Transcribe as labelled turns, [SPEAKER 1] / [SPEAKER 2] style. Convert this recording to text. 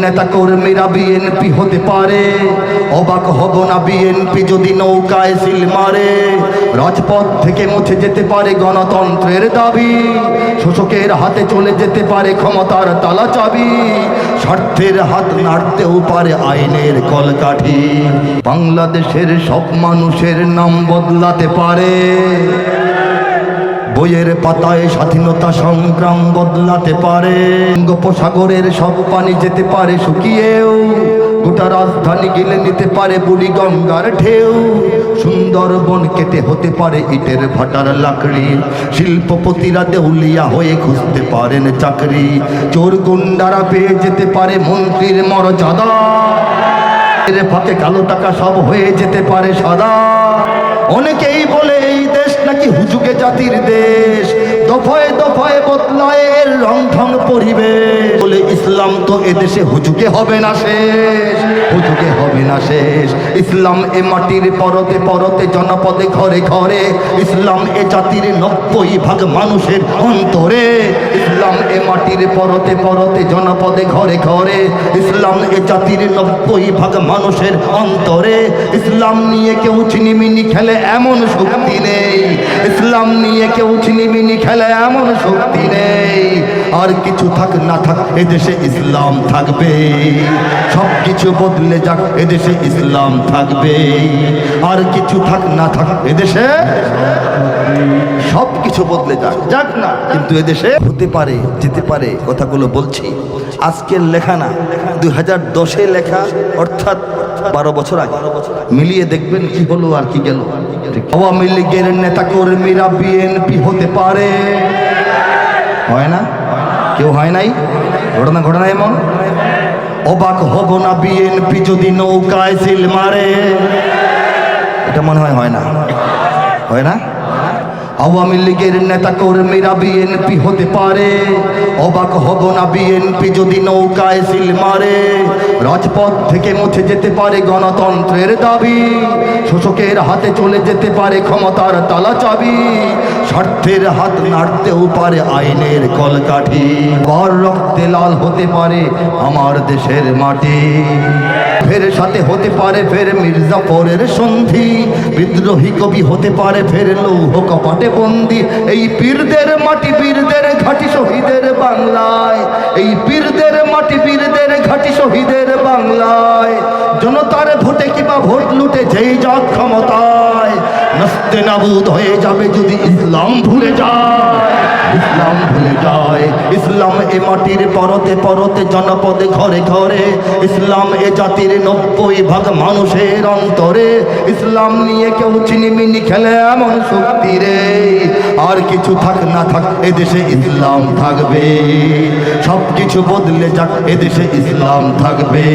[SPEAKER 1] নেতা কর্মীরা বিএনপি হতে পারে, অবাক হব না বিএনপি যদি নৌকায় সিল মারে। রাজপথ থেকে মুছে যেতে পারে গণতন্ত্রের দাবি, শোষকের হাতে চলে যেতে পারে ক্ষমতার তালা চাবি, স্বার্থের হাত নাড়তেও পারে আইনের কলকাঠি। বাংলাদেশের সব মানুষের নাম বদলাতে পারে, বইয়ের পাতায় স্বাধীনতা সংগ্রাম বদলাতে পারে। বঙ্গোপসাগরের সব পানি যেতে পারে শুকিয়েও, গোটা রাজধানী গিলে নিতে পারে বুড়িগঙ্গার ঢেউ। সুন্দরবন কেটে হতে পারে ইটের ভাটার লাকড়ি, শিল্পপতিরা দেউলিয়া হয়ে খুঁজতে পারেন চাকরি। চোর গুন্ডারা পেয়ে যেতে পারে মন্ত্রীর মর্যাদা, এর ফাঁকে কালো টাকা সব হয়ে যেতে পারে সাদা। অনেকেই বলে এই দেশ নাকি হুজুগে জাতির দেশ, দফায় দফায় বদলায় এর রং ঢং পরিবেশ। বলে ইসলাম তো এদেশে হুজুগে হবে না শেষ, হুজুগে হবে না শেষ। ইসলাম এ মাটির পরতে পরতে জনপদে ঘরে ঘরে, ইসলাম এ জাতির 90% মানুষের অন্তরে। ইসলাম এ মাটির পরতে পরতে জনপদে ঘরে ঘরে, ইসলাম এ জাতির 90% মানুষের অন্তরে। ইসলাম নিয়ে কেউ ছিনিমিনি খেলে এমন শক্তি নেই, ইসলাম নিয়ে কেউ ছিনিমিনি খেলে এমন শক্তি নেই। আর কিছু থাক না থাক এদেশে ইসলাম থাকবে, সব কিছু বদলে যাক এদেশে ইসলাম থাকবে। আর কিছু থাক না থাক এদেশে সব কিছু বদলে যাক যাক না, কিন্তু এদেশে হতে পারে যেতে পারে। কথাগুলো বলছি আজকের লেখা না, 2010-এ লেখা, অর্থাৎ 12 বছর আগে। মিলিয়ে দেখবেন কি হলো আর কি গেল। আওয়ামী লীগের নেতা কর্মীরা বিএনপি হতে পারে, হয় না? কেউ হয় নাই? ঘটনা এমন। অবাক হব না বিএনপি যদি নৌকায় সিল মারে। এটা মনে হয় না, হয় না? আওয়ামী লীগের নেতা কর্মীরা বিএনপি হতে পারে, অবাক হব না বিএনপি যদি নৌকায় সিল মারে। রাজপথ থেকে মুছে যেতে পারে গণতন্ত্রের দাবি, শোষকের হাতে চলে যেতে পারে ক্ষমতার তালা চাবি, স্বার্থের হাত নাড়তেও পারে আইনের কলকাঠি। বর রক্তে লাল হতে পারে আমার দেশের মাটি, ফের সাথে হতে পারে ফের মির্জাফরের সন্ধি, বিদ্রোহী কবি হতে পারে ফের লৌহ কপাটে বন্দি। এই পীরদের মাটি বীরদের ঘাটি শহীদের বাংলায়, এই পীরদের মাটি বীরদের ঘাটি শহীদের বাংলায়। জনতার ভোটে কিবা ভোট লুটে যেই যাক ক্ষমতায়, নাস্তে নাবুদ হয়ে যাবে যদি ইসলাম ভুলে যায়, ইসলাম ভুলে যায়। ইসলাম এ মাটির পরতে পরতে জনপদে ঘরে ঘরে, ইসলাম এ জাতির 90% মানুষের অন্তরে। ইসলাম নিয়ে কেউ চিনিমিনি খেলে এমন শক্তি রে। আর কিছু থাক না থাক এদেশে ইসলাম থাকবে, সব কিছু বদলে যাক এদেশে ইসলাম থাকবে।